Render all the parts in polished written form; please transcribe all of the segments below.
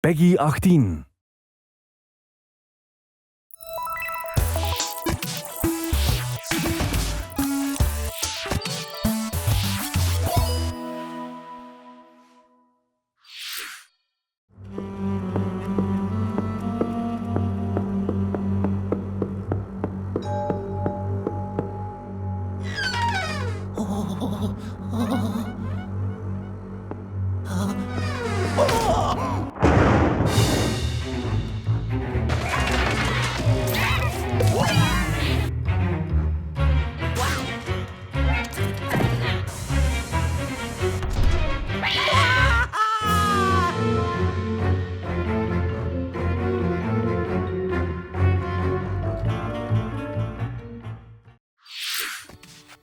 PEGI 18.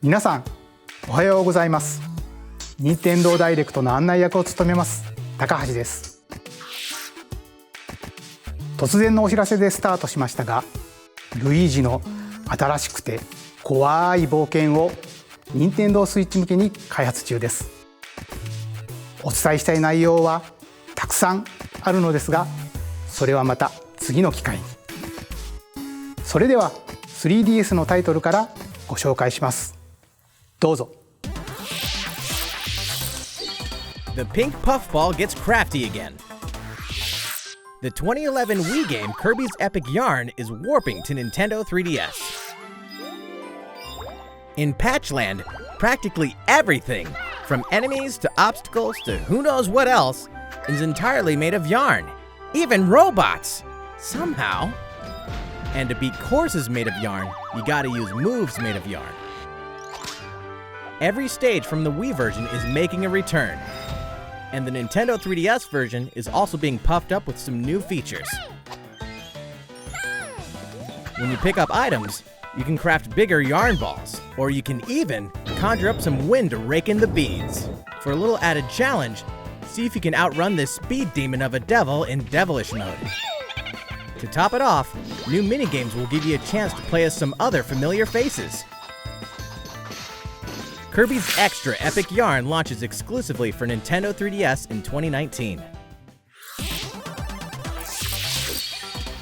皆さんおはようございます。任天堂ダイレクトの案内役を務めます高橋です。突然のお知らせでスタートしましたが、ルイージの新しくて怖い冒険を任天堂スイッチ向けに開発中です。お伝えしたい内容はたくさんあるのですが、それはまた次の機会に。それでは 3DS のタイトルからご紹介します。どうぞ。 The pink puffball gets crafty again. The 2011 Wii game Kirby's Epic Yarn is warping to Nintendo 3DS. In Patchland, practically everything, from enemies to obstacles to who knows what else, is entirely made of yarn. Even robots! Somehow. And to beat courses made of yarn, you gotta use moves made of yarn. Every stage from the Wii version is making a return. And the Nintendo 3DS version is also being puffed up with some new features. When you pick up items, you can craft bigger yarn balls, or you can even conjure up some wind to rake in the beads. For a little added challenge, see if you can outrun this speed demon of a devil in devilish mode. To top it off, new minigames will give you a chance to play as some other familiar faces. Kirby's Extra Epic Yarn launches exclusively for Nintendo 3DS in 2019.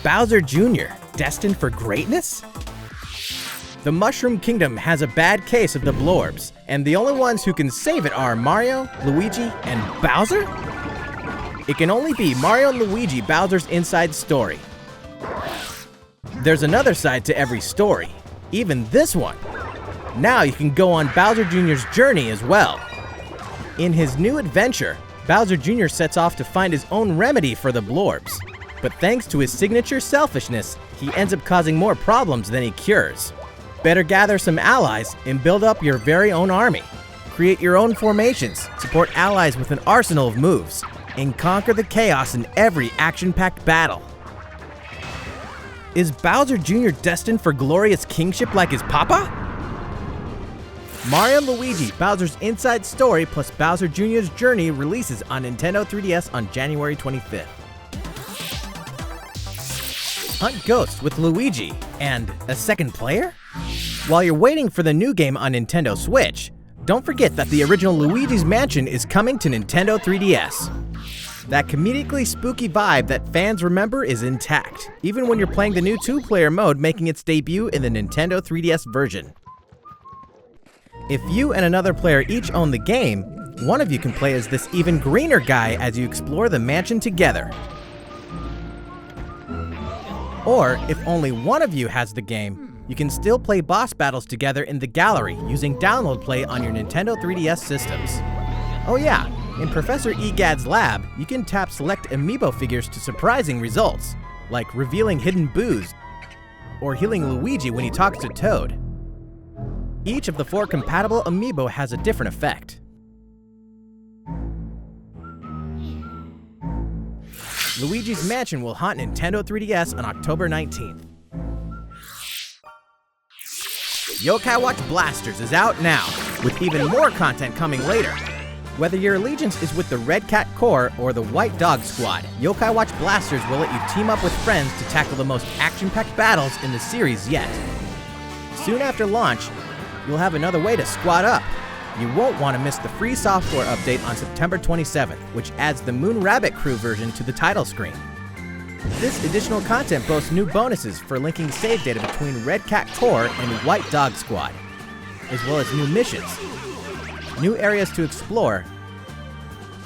Bowser Jr., destined for greatness? The Mushroom Kingdom has a bad case of the Blorbs, and the only ones who can save it are Mario, Luigi, and Bowser? It can only be Mario and Luigi Bowser's inside story. There's another side to every story, even this one. Now you can go on Bowser Jr.'s journey as well. In his new adventure, Bowser Jr. sets off to find his own remedy for the Blorbs. But thanks to his signature selfishness, he ends up causing more problems than he cures. Better gather some allies and build up your very own army. Create your own formations, support allies with an arsenal of moves, and conquer the chaos in every action-packed battle. Is Bowser Jr. destined for glorious kingship like his papa? Mario & Luigi Bowser's Inside Story plus Bowser Jr.'s Journey releases on Nintendo 3DS on January 25th. Hunt ghosts with Luigi and a second player? While you're waiting for the new game on Nintendo Switch, don't forget that the original Luigi's Mansion is coming to Nintendo 3DS. That comedically spooky vibe that fans remember is intact, even when you're playing the new 2-player mode making its debut in the Nintendo 3DS version. If you and another player each own the game, one of you can play as this even greener guy as you explore the mansion together. Or, if only one of you has the game, you can still play boss battles together in the gallery using download play on your Nintendo 3DS systems. Oh yeah, in Professor Egad's lab, you can tap select amiibo figures to surprising results, like revealing hidden boos, or healing Luigi when he talks to Toad. Each of the 4 compatible amiibo has a different effect. Luigi's Mansion will haunt Nintendo 3DS on October 19th. Yokai Watch Blasters is out now, with even more content coming later. Whether your allegiance is with the Red Cat Corps or the White Dog Squad, Yokai Watch Blasters will let you team up with friends to tackle the most action-packed battles in the series yet. Soon after launch, you'll have another way to squad up. You won't want to miss the free software update on September 27th, which adds the Moon Rabbit Crew version to the title screen. This additional content boasts new bonuses for linking save data between Red Cat Corps and White Dog Squad, as well as new missions, new areas to explore,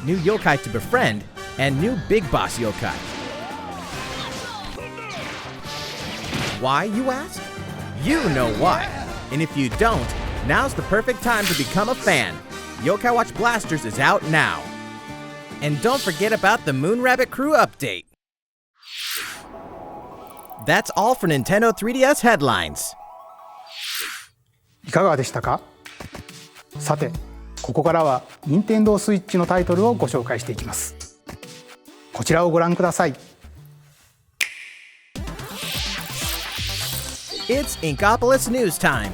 new yokai to befriend, and new Big Boss yokai. Why, you ask? You know why. And if you don't, now's the perfect time to become a fan. Yokai Watch Blasters is out now. And don't forget about the Moon Rabbit Crew update. That's all for Nintendo 3DS headlines. いかがでしたか？さて、ここからは任天堂スイッチのタイトルをご紹介していきます。こちらをご覧ください。It's Inkopolis News Time.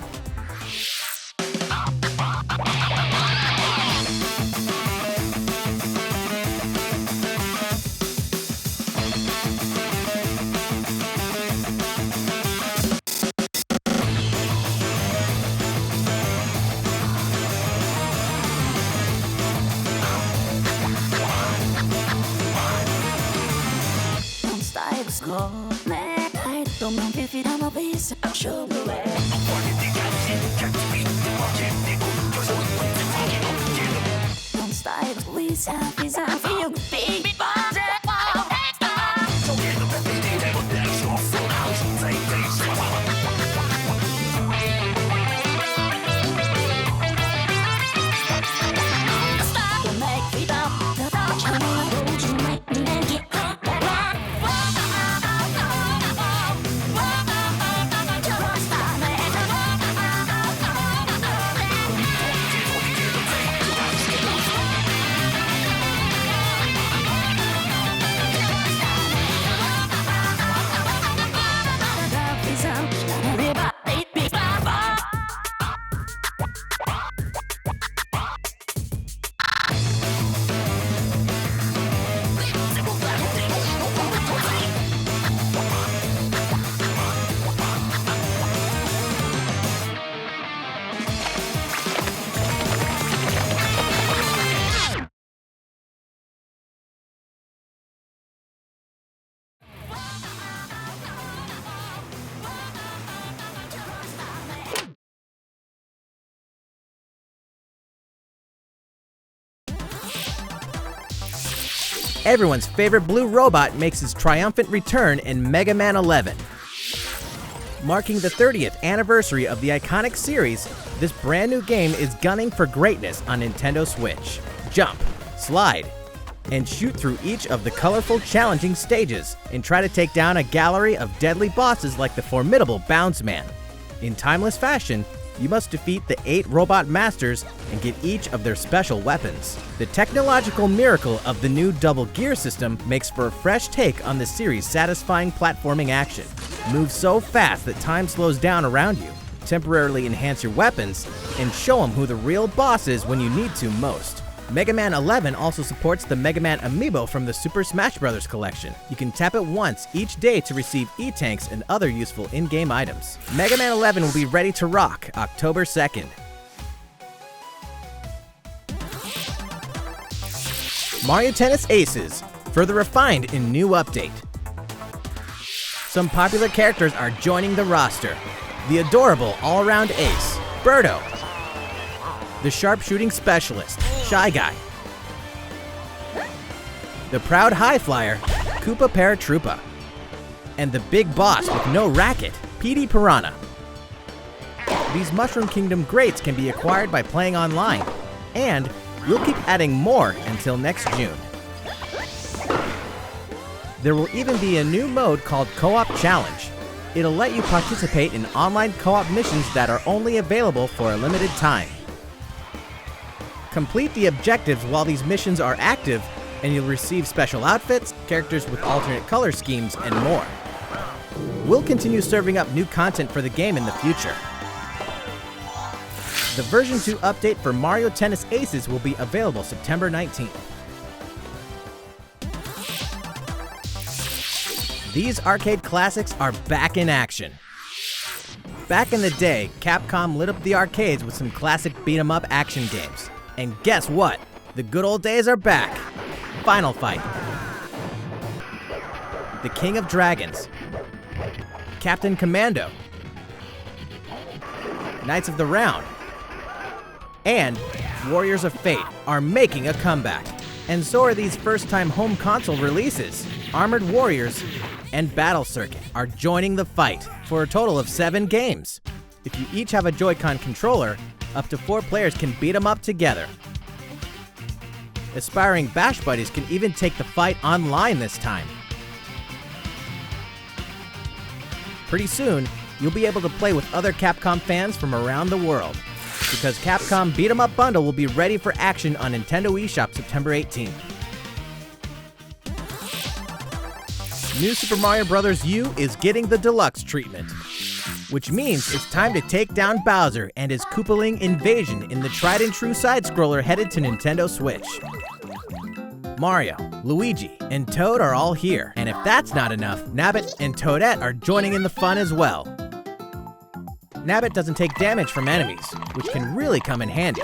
Everyone's favorite blue robot makes his triumphant return in Mega Man 11. Marking the 30th anniversary of the iconic series, this brand new game is gunning for greatness on Nintendo Switch. Jump, slide, and shoot through each of the colorful, challenging stages, and try to take down a gallery of deadly bosses like the formidable Bounce Man. In timeless fashion, you must defeat the 8 robot masters and get each of their special weapons. The technological miracle of the new double gear system makes for a fresh take on the series' satisfying platforming action. Move so fast that time slows down around you, temporarily enhance your weapons, and show them who the real boss is when you need to most. Mega Man 11 also supports the Mega Man Amiibo from the Super Smash Bros. Collection. You can tap it once each day to receive E-Tanks and other useful in-game items. Mega Man 11 will be ready to rock October 2nd. Mario Tennis Aces, further refined in new update. Some popular characters are joining the roster. The adorable all-around ace, Birdo. The sharpshooting specialist, Shy Guy. The proud high flyer, Koopa Paratroopa. And the big boss with no racket, PD Piranha. These Mushroom Kingdom greats can be acquired by playing online, and we'll keep adding more until next June. There will even be a new mode called Co-op Challenge. It'll let you participate in online co-op missions that are only available for a limited time. Complete the objectives while these missions are active, and you'll receive special outfits, characters with alternate color schemes, and more. We'll continue serving up new content for the game in the future. The version 2 update for Mario Tennis Aces will be available September 19th. These arcade classics are back in action. Back in the day, Capcom lit up the arcades with some classic beat-em-up action games. And guess what? The good old days are back. Final Fight, The King of Dragons, Captain Commando, Knights of the Round, and Warriors of Fate are making a comeback. And so are these first-time home console releases. Armored Warriors and Battle Circuit are joining the fight for a total of 7 games. If you each have a Joy-Con controller, up to 4 players can beat them up together. Aspiring Bash Buddies can even take the fight online this time. Pretty soon, you'll be able to play with other Capcom fans from around the world, because Capcom Beat 'em Up Bundle will be ready for action on Nintendo eShop September 18th. New Super Mario Bros. U is getting the Deluxe treatment, which means it's time to take down Bowser and his Koopaling invasion in the tried-and-true side-scroller headed to Nintendo Switch. Mario, Luigi, and Toad are all here, and if that's not enough, Nabbit and Toadette are joining in the fun as well. Nabbit doesn't take damage from enemies, which can really come in handy.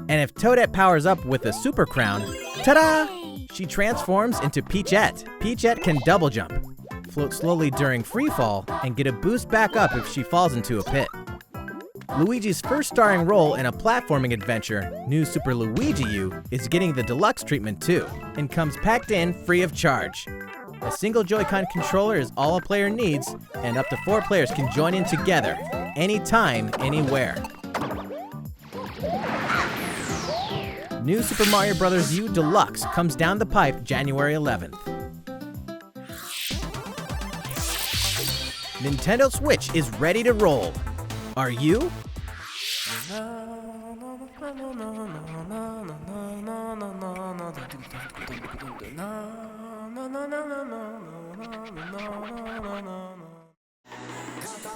And if Toadette powers up with a Super Crown, ta-da! She transforms into Peachette. Peachette can double jump, float slowly during free fall, and get a boost back up if she falls into a pit. Luigi's first starring role in a platforming adventure, New Super Luigi U, is getting the Deluxe treatment too, and comes packed in free of charge. A single Joy-Con controller is all a player needs, and up to 4 players can join in together, anytime, anywhere. New Super Mario Bros. U Deluxe comes down the pipe January 11th. Nintendo Switch is ready to roll. Are you?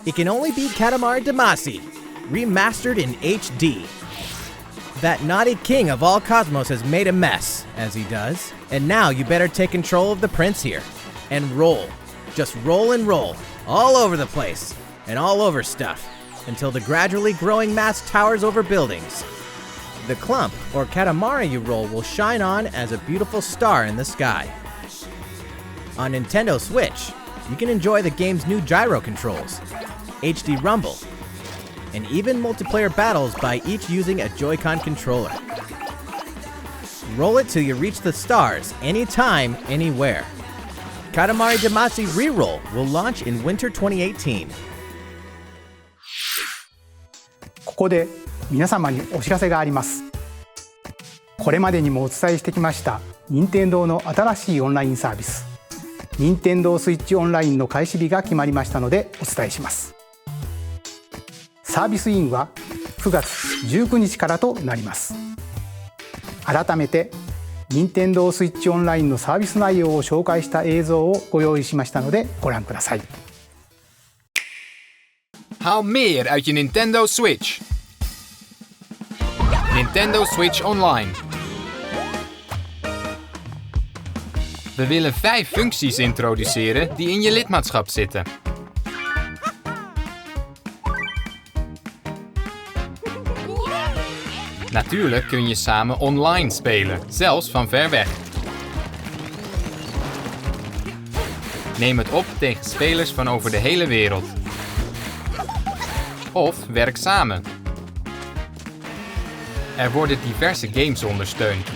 It can only be Katamari Damacy, remastered in HD. That naughty king of all cosmos has made a mess, as he does, and now you better take control of the prince here. And roll. Just roll and roll, all over the place, and all over stuff, until the gradually growing mass towers over buildings. The clump, or Katamari you roll, will shine on as a beautiful star in the sky. On Nintendo Switch, you can enjoy the game's new gyro controls, HD Rumble, and even multiplayer battles by each using a Joy-Con controller. Roll it till you reach the stars, anytime, anywhere. Katamari Damacy Reroll will launch in winter 2018. ここで皆様にお知らせがあります。これまでにもお伝えしてきました任天堂の新しいオンラインサービス、任天堂スイッチオンラインの開始日が決まりましたのでお伝えします。サービスインは9月19日からとなります。改めて任天堂スイッチオンラインのサービス内容を紹介した映像をご用意しましたのでご覧ください。Haal meer uit je Nintendo Switch. Nintendo Switch Online. We willen 5 functies introduceren die in je lidmaatschap zitten. Natuurlijk kun je samen online spelen, zelfs van ver weg. Neem het op tegen spelers van over de hele wereld. Of werk samen. Er worden diverse games ondersteund.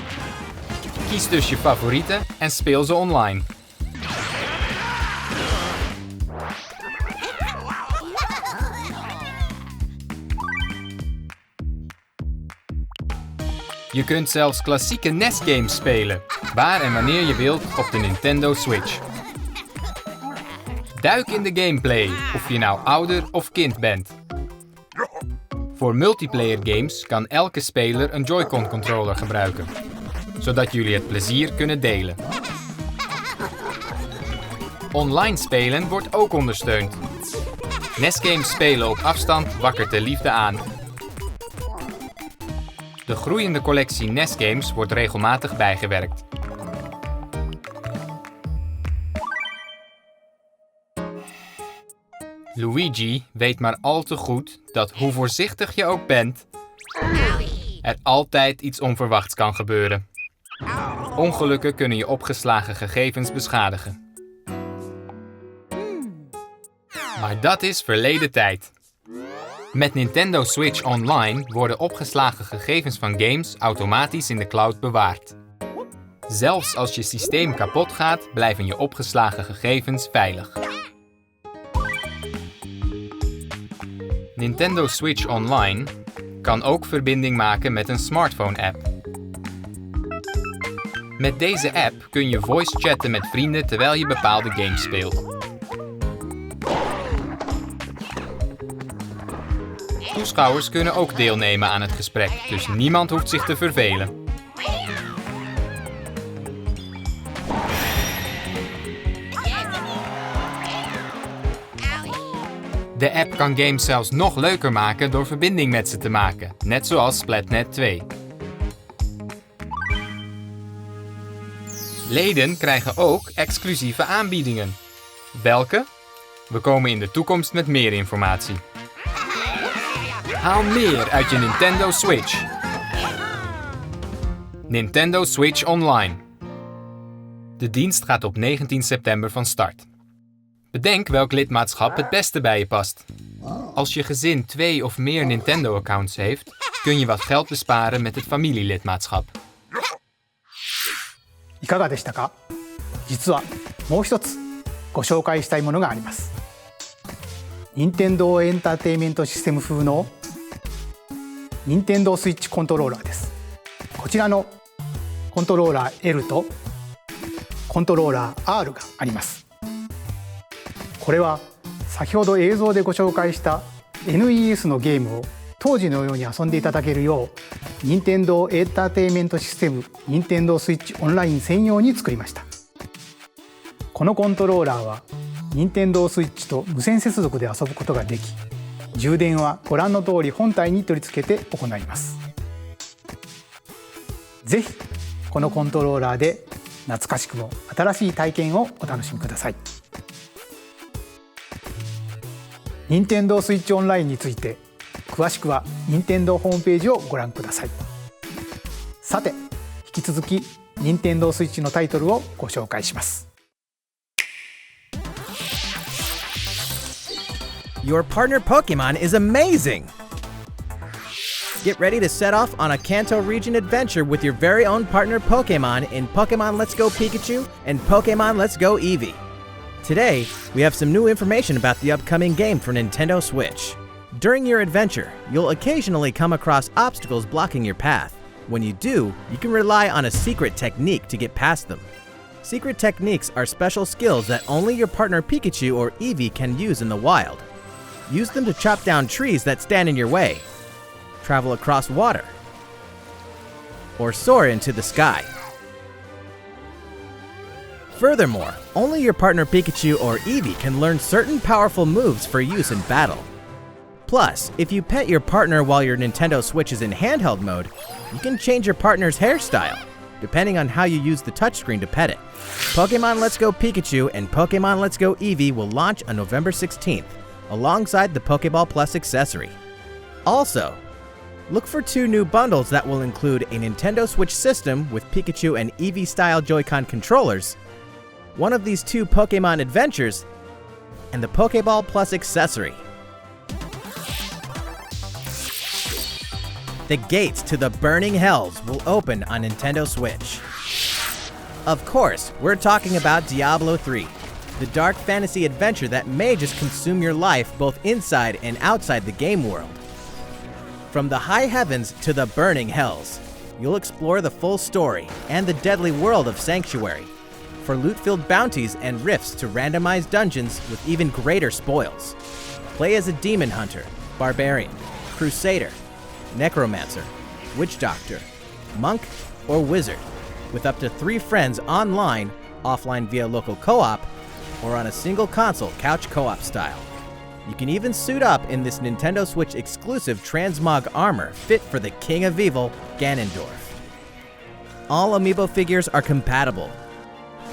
Kies dus je favorieten en speel ze online. Je kunt zelfs klassieke NES-games spelen, waar en wanneer je wilt op de Nintendo Switch. Duik in de gameplay, of je nou ouder of kind bent. Voor multiplayer games kan elke speler een Joy-Con controller gebruiken, zodat jullie het plezier kunnen delen. Online spelen wordt ook ondersteund. NES-games spelen op afstand wakkert de liefde aan. De groeiende collectie NES-games wordt regelmatig bijgewerkt. Luigi weet maar al te goed dat hoe voorzichtig je ook bent, er altijd iets onverwachts kan gebeuren. Ongelukken kunnen je opgeslagen gegevens beschadigen. Maar dat is verleden tijd. Met Nintendo Switch Online worden opgeslagen gegevens van games automatisch in de cloud bewaard. Zelfs als je systeem kapot gaat, blijven je opgeslagen gegevens veilig. Nintendo Switch Online kan ook verbinding maken met een smartphone-app. Met deze app kun je voice chatten met vrienden terwijl je bepaalde games speelt. Toeschouwers kunnen ook deelnemen aan het gesprek, dus niemand hoeft zich te vervelen. De app kan games zelfs nog leuker maken door verbinding met ze te maken, net zoals Splatnet 2. Leden krijgen ook exclusieve aanbiedingen. Welke? We komen in de toekomst met meer informatie. Haal meer uit je Nintendo Switch. Nintendo Switch Online. De dienst gaat op 19 september van start. Bedenk welk lidmaatschap het beste bij je past. Als je gezin 2 of meer Nintendo-accounts heeft, kun je wat geld besparen met het familielidmaatschap. いかがでしたか？実はもう一つご紹介したいものがあります。任天堂エンターテインメントシステム風の任天堂スイッチコントローラーです。こちらのコントローラー L とコントローラー R があります。これは先ほど映像でご紹介した NES のゲームを当時のように遊んでいただけるよう、任天堂エンターテインメントシステム任天堂スイッチオンライン専用に作りました。このコントローラーは任天堂スイッチと無線接続で遊ぶことができ、充電はご覧の通り本体に取り付けて行います。ぜひこのコントローラーで懐かしくも新しい体験をお楽しみください。任天堂スイッチオンラインについて詳しくは任天堂ホームページをご覧ください。さて、引き続き任天堂スイッチのタイトルをご紹介します。Your partner Pokemon is amazing! Get ready to set off on a Kanto region adventure with your very own partner Pokemon in Pokemon Let's Go Pikachu and Pokemon Let's Go Eevee. Today, we have some new information about the upcoming game for Nintendo Switch. During your adventure, you'll occasionally come across obstacles blocking your path. When you do, you can rely on a secret technique to get past them. Secret techniques are special skills that only your partner Pikachu or Eevee can use in the wild. Use them to chop down trees that stand in your way, travel across water, or soar into the sky. Furthermore, only your partner Pikachu or Eevee can learn certain powerful moves for use in battle. Plus, if you pet your partner while your Nintendo Switch is in handheld mode, you can change your partner's hairstyle, depending on how you use the touchscreen to pet it. Pokemon Let's Go Pikachu and Pokemon Let's Go Eevee will launch on November 16th, alongside the Pokeball Plus accessory. Also, look for 2 new bundles that will include a Nintendo Switch system with Pikachu and Eevee-style Joy-Con controllers, one of these 2 Pokemon adventures, and the Pokeball Plus accessory. The gates to the burning hells will open on Nintendo Switch. Of course, we're talking about Diablo 3, the dark fantasy adventure that may just consume your life both inside and outside the game world. From the high heavens to the burning hells, you'll explore the full story and the deadly world of Sanctuary, for loot-filled bounties and rifts to randomized dungeons with even greater spoils. Play as a demon hunter, barbarian, crusader, necromancer, witch doctor, monk, or wizard, with up to 3 friends online, offline via local co-op, or on a single console couch co-op style. You can even suit up in this Nintendo Switch exclusive transmog armor fit for the King of Evil, Ganondorf. All amiibo figures are compatible,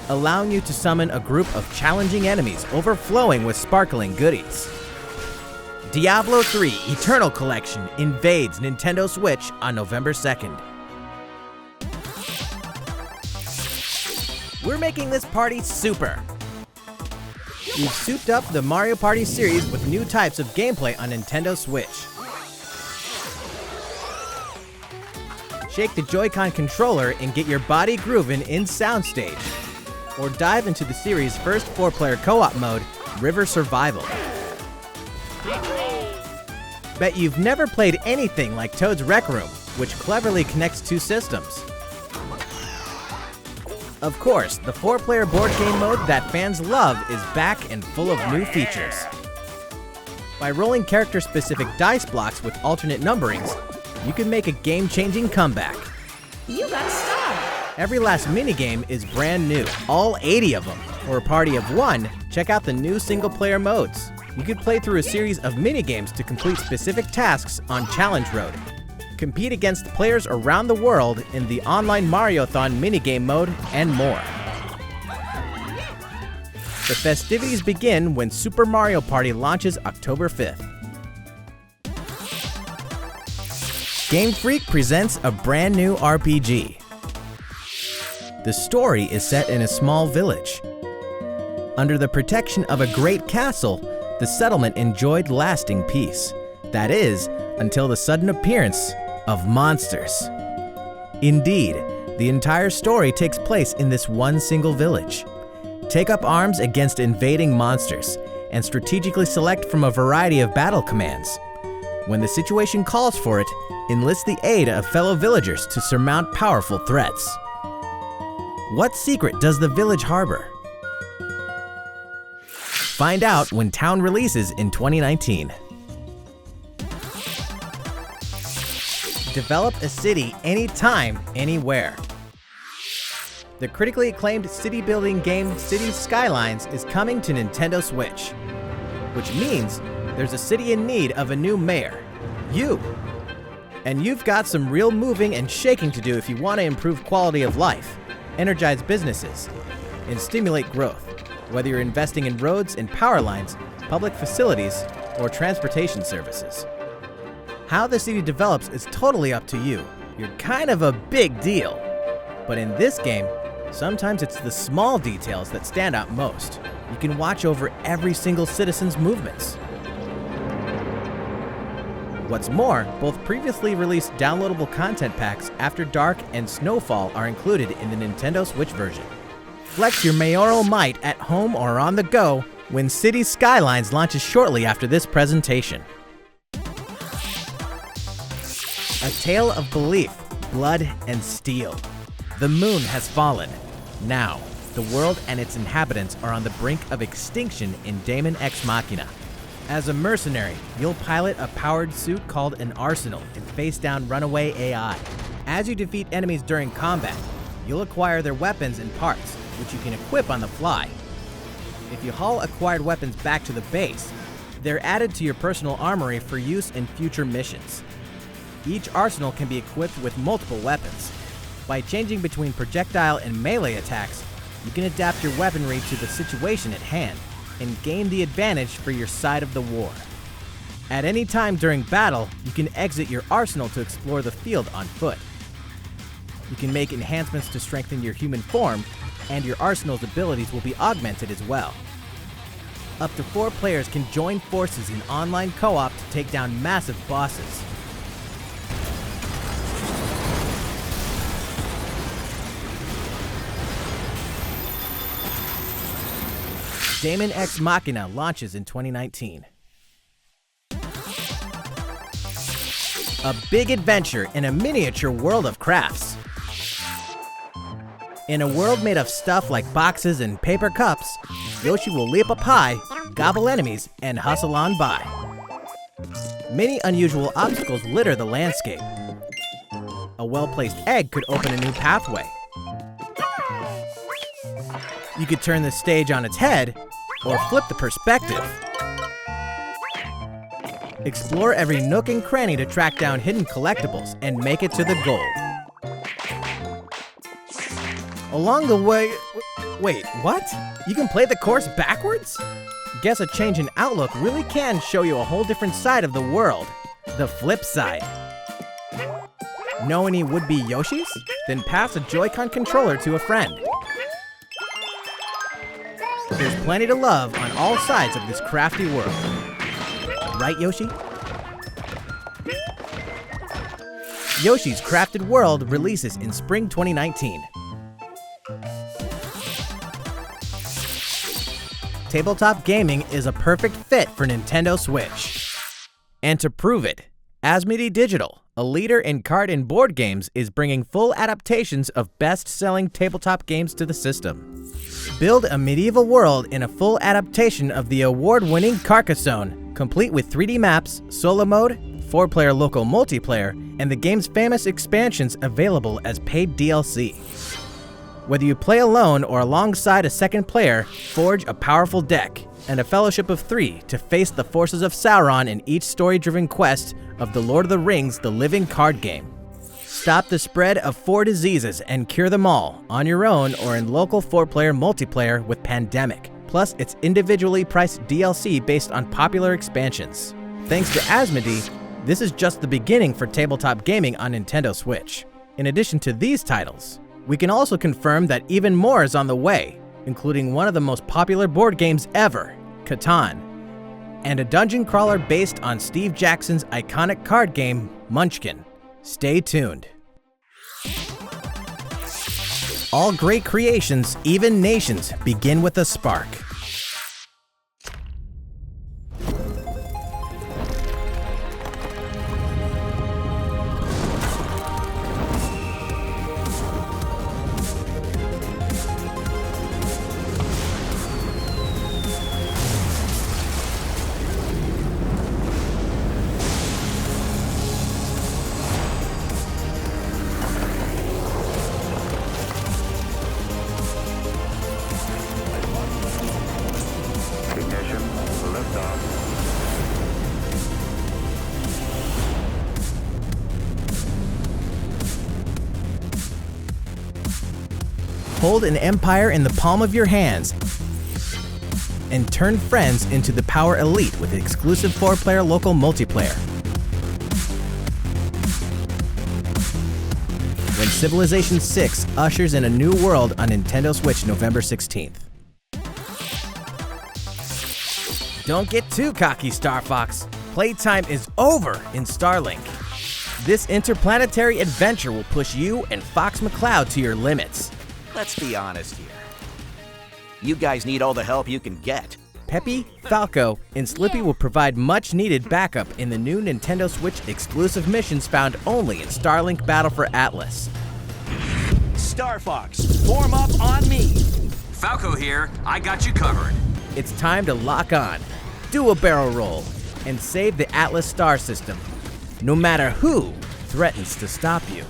allowing you to summon a group of challenging enemies overflowing with sparkling goodies. Diablo 3 Eternal Collection invades Nintendo Switch on November 2nd. We're making this party super. We've souped up the Mario Party series with new types of gameplay on Nintendo Switch. Shake the Joy-Con controller and get your body grooving in Soundstage. Or dive into the series' first 4-player co-op mode, River Survival. Bet you've never played anything like Toad's Rec Room, which cleverly connects two systems. Of course, the 4-player board game mode that fans love is back and full of new features. By rolling character-specific dice blocks with alternate numberings, you can make a game-changing comeback. You got a star! Every last minigame is brand new, all 80 of them. For a party of one, check out the new single-player modes. You can play through a series of minigames to complete specific tasks on Challenge Road. Compete against players around the world in the online Mariothon minigame mode, and more. The festivities begin when Super Mario Party launches October 5th. Game Freak presents a brand new RPG. The story is set in a small village. Under the protection of a great castle, the settlement enjoyed lasting peace. That is, until the sudden appearance of monsters. Indeed, the entire story takes place in this one single village. Take up arms against invading monsters, and strategically select from a variety of battle commands. When the situation calls for it, enlist the aid of fellow villagers to surmount powerful threats. What secret does the village harbor? Find out when Town releases in 2019. Develop a city anytime, anywhere. The critically acclaimed city-building game Cities Skylines is coming to Nintendo Switch, which means there's a city in need of a new mayor, you. And you've got some real moving and shaking to do if you want to improve quality of life, energize businesses, and stimulate growth, whether you're investing in roads and power lines, public facilities, or transportation services. How the city develops is totally up to you. You're kind of a big deal. But in this game, sometimes it's the small details that stand out most. You can watch over every single citizen's movements. What's more, both previously released downloadable content packs After Dark and Snowfall are included in the Nintendo Switch version. Flex your mayoral might at home or on the go when Cities Skylines launches shortly after this presentation. A tale of belief, blood, and steel. The moon has fallen. Now, the world and its inhabitants are on the brink of extinction in Daemon Ex Machina. As a mercenary, you'll pilot a powered suit called an arsenal and face down runaway AI. As you defeat enemies during combat, you'll acquire their weapons and parts, which you can equip on the fly. If you haul acquired weapons back to the base, they're added to your personal armory for use in future missions. Each arsenal can be equipped with multiple weapons. By changing between projectile and melee attacks, you can adapt your weaponry to the situation at hand and gain the advantage for your side of the war. At any time during battle, you can exit your arsenal to explore the field on foot. You can make enhancements to strengthen your human form, and your arsenal's abilities will be augmented as well. Up to 4 players can join forces in online co-op to take down massive bosses. Daemon Ex Machina launches in 2019. A big adventure in a miniature world of crafts. In a world made of stuff like boxes and paper cups, Yoshi will leap up high, gobble enemies, and hustle on by. Many unusual obstacles litter the landscape. A well-placed egg could open a new pathway. You could turn the stage on its head, or flip the perspective. Explore every nook and cranny to track down hidden collectibles and make it to the goal. Along the way... Wait, what? You can play the course backwards? Guess a change in outlook really can show you a whole different side of the world. The flip side. Know any would-be Yoshis? Then pass a Joy-Con controller to a friend. There's plenty to love on all sides of this crafty world. Right, Yoshi? Yoshi's Crafted World releases in spring 2019. Tabletop gaming is a perfect fit for Nintendo Switch. And to prove it, Asmodee Digital, a leader in card and board games, is bringing full adaptations of best-selling tabletop games to the system. Build a medieval world in a full adaptation of the award-winning Carcassonne, complete with 3D maps, solo mode, 4-player local multiplayer, and the game's famous expansions available as paid DLC. Whether you play alone or alongside a second player, forge a powerful deck and a fellowship of 3 to face the forces of Sauron in each story-driven quest of The Lord of the Rings: The Living Card Game. Stop the spread of 4 diseases and cure them all on your own or in local 4-player multiplayer with Pandemic, plus its individually priced DLC based on popular expansions. Thanks to Asmodee, this is just the beginning for tabletop gaming on Nintendo Switch. In addition to these titles, we can also confirm that even more is on the way, including one of the most popular board games ever, Catan, and a dungeon crawler based on Steve Jackson's iconic card game, Munchkin. Stay tuned. All great creations, even nations, begin with a spark. Hold an empire in the palm of your hands and turn friends into the Power Elite with exclusive 4-player local multiplayer. When Civilization VI ushers in a new world on Nintendo Switch November 16th. Don't get too cocky, Star Fox. Playtime is over in Starlink. This interplanetary adventure will push you and Fox McCloud to your limits. Let's be honest here. You guys need all the help you can get. Peppy, Falco, and Slippy will provide much-needed backup in the new Nintendo Switch exclusive missions found only in Starlink Battle for Atlas. Star Fox, form up on me. Falco here, I got you covered. It's time to lock on, do a barrel roll, and save the Atlas star system, no matter who threatens to stop you.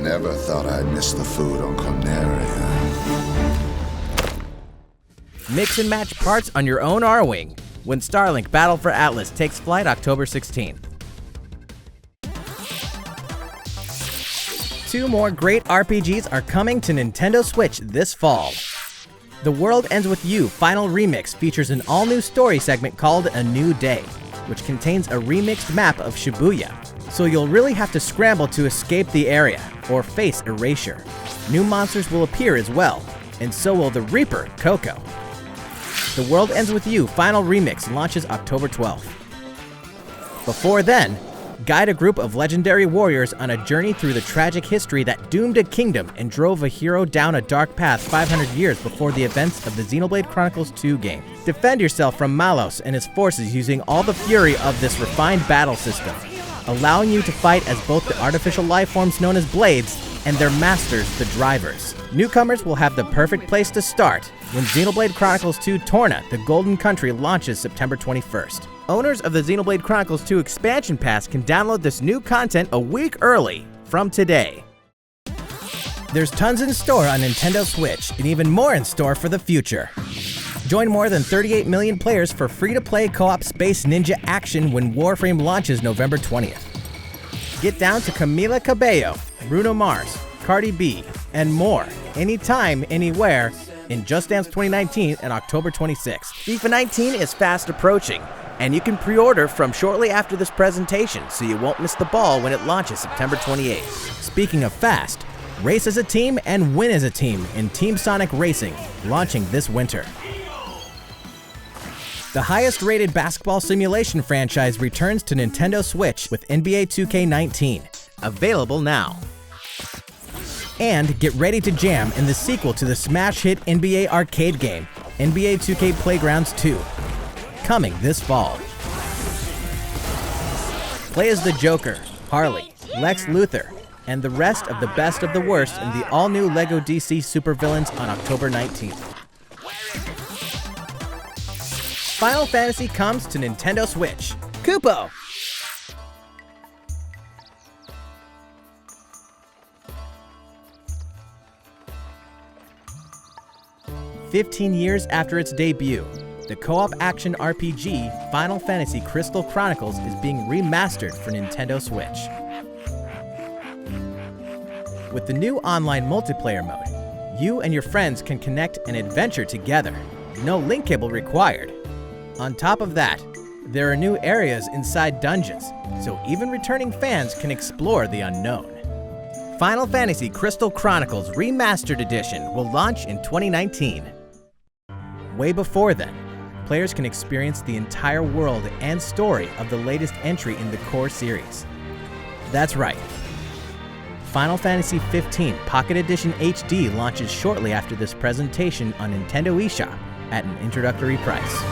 Never thought I'd miss the food on Corneria. Mix and match parts on your own R-Wing when Starlink Battle for Atlas takes flight October 16th. 2 more great RPGs are coming to Nintendo Switch this fall. The World Ends With You Final Remix features an all-new story segment called A New Day, which contains a remixed map of Shibuya, so you'll really have to scramble to escape the area or face erasure. New monsters will appear as well, and so will the Reaper, Coco. The World Ends With You Final Remix launches October 12th. Before then, guide a group of legendary warriors on a journey through the tragic history that doomed a kingdom and drove a hero down a dark path 500 years before the events of the Xenoblade Chronicles 2 game. Defend yourself from Malos and his forces using all the fury of this refined battle system, allowing you to fight as both the artificial life forms known as Blades and their masters, the Drivers. Newcomers will have the perfect place to start when Xenoblade Chronicles 2 Torna, the Golden Country launches September 21st. Owners of the Xenoblade Chronicles 2 Expansion Pass can download this new content a week early from today. There's tons in store on Nintendo Switch and even more in store for the future. Join more than 38 million players for free-to-play co-op space ninja action when Warframe launches November 20th. Get down to Camila Cabello, Bruno Mars, Cardi B, and more anytime, anywhere in Just Dance 2019 and October 26th. FIFA 19 is fast approaching, and you can pre-order from shortly after this presentation so you won't miss the ball when it launches September 28th. Speaking of fast, race as a team and win as a team in Team Sonic Racing, launching this winter. The highest-rated basketball simulation franchise returns to Nintendo Switch with NBA 2K19, available now. And get ready to jam in the sequel to the smash hit NBA arcade game, NBA 2K Playgrounds 2, coming this fall. Play as the Joker, Harley, Lex Luthor, and the rest of the worst in the all-new LEGO DC supervillains on October 19th. Final Fantasy comes to Nintendo Switch. Kupo! 15 years after its debut, the co-op action RPG Final Fantasy Crystal Chronicles is being remastered for Nintendo Switch. With the new online multiplayer mode, you and your friends can connect and adventure together. No link cable required. On top of that, there are new areas inside dungeons, so even returning fans can explore the unknown. Final Fantasy Crystal Chronicles Remastered Edition will launch in 2019. Way before then, players can experience the entire world and story of the latest entry in the core series. That's right. Final Fantasy XV Pocket Edition HD launches shortly after this presentation on Nintendo eShop at an introductory price.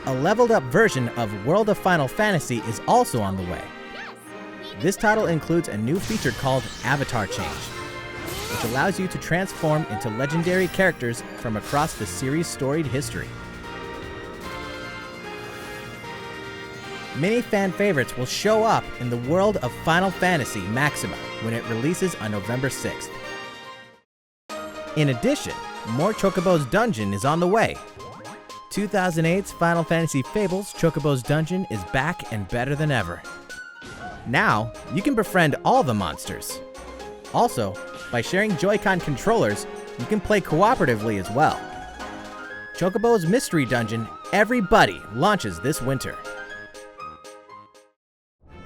A leveled-up version of World of Final Fantasy is also on the way. This title includes a new feature called Avatar Change, which allows you to transform into legendary characters from across the series' storied history. Many fan favorites will show up in the world of Final Fantasy Maxima when it releases on November 6th. In addition, more Chocobo's Dungeon is on the way. 2008's Final Fantasy Fables Chocobo's Dungeon is back and better than ever. Now, you can befriend all the monsters. Also, by sharing Joy-Con controllers, you can play cooperatively as well. Chocobo's Mystery Dungeon Everybody launches this winter.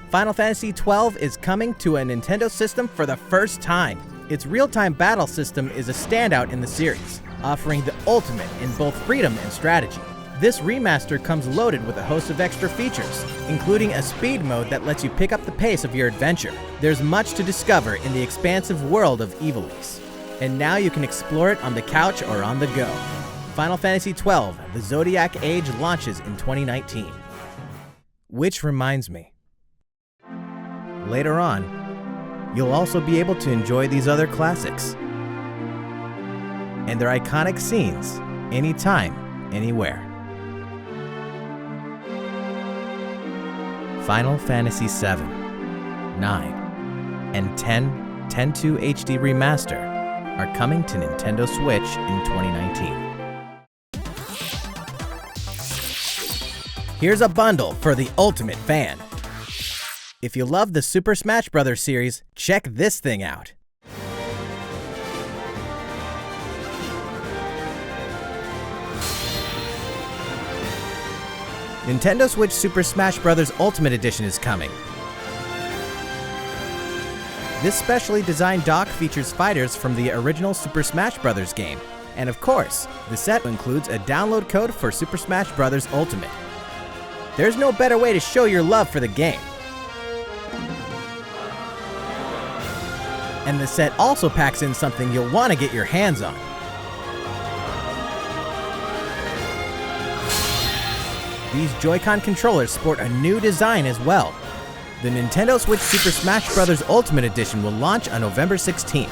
Final Fantasy XII is coming to a Nintendo system for the first time. Its real-time battle system is a standout in the series, offering the ultimate in both freedom and strategy. This remaster comes loaded with a host of extra features, including a speed mode that lets you pick up the pace of your adventure. There's much to discover in the expansive world of Ivalice, and now you can explore it on the couch or on the go. Final Fantasy XII, The Zodiac Age launches in 2019. Which reminds me, later on, you'll also be able to enjoy these other classics and their iconic scenes anytime, anywhere. Final Fantasy VII, 9, and 10/2 HD Remaster are coming to Nintendo Switch in 2019. Here's a bundle for the ultimate fan. If you love the Super Smash Bros. Series, check this thing out. Nintendo Switch Super Smash Bros. Ultimate Edition is coming. This specially designed dock features fighters from the original Super Smash Bros. Game. And of course, the set includes a download code for Super Smash Bros. Ultimate. There's no better way to show your love for the game. And the set also packs in something you'll want to get your hands on. These Joy-Con controllers sport a new design as well. The Nintendo Switch Super Smash Bros. Ultimate Edition will launch on November 16th.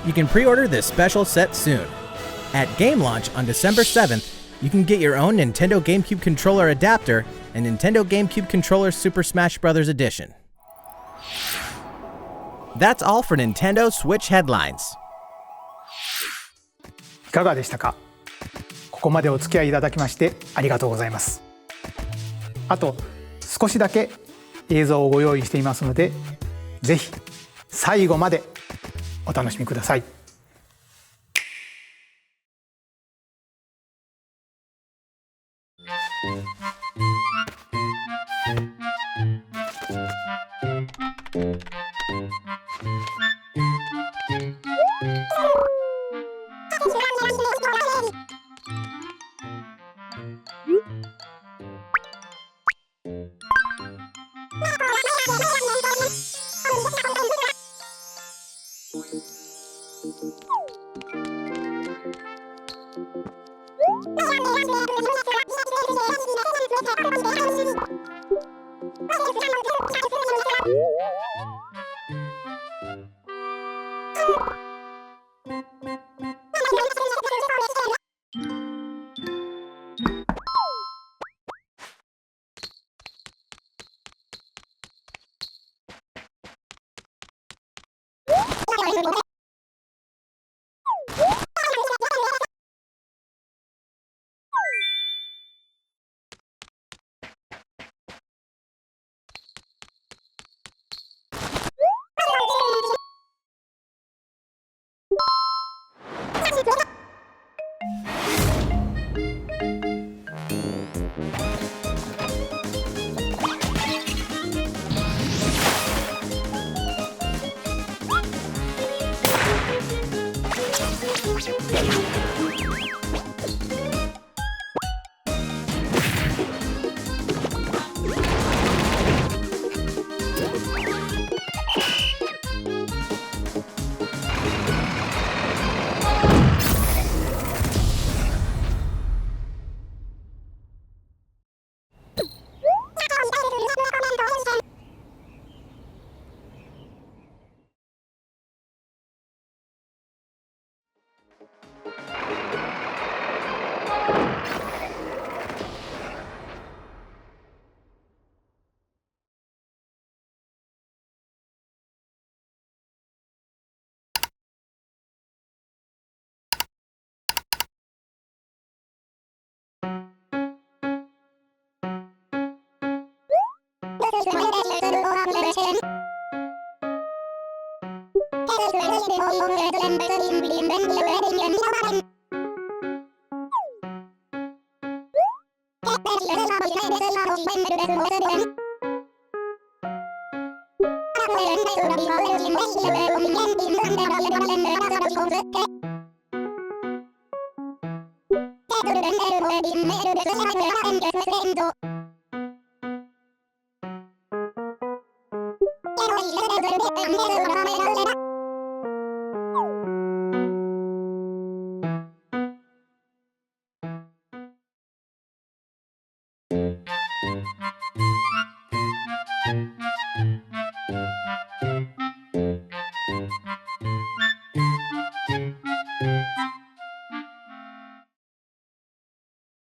You can pre-order this special set soon. At game launch on December 7th, you can get your own Nintendo GameCube controller adapter and Nintendo GameCube controller Super Smash Bros. Edition. That's all for Nintendo Switch headlines. かがでしたか？ここまでお付き合いいただきましてありがとうございます。あと少しだけ映像をご用意していますので、ぜひ最後までお楽しみください。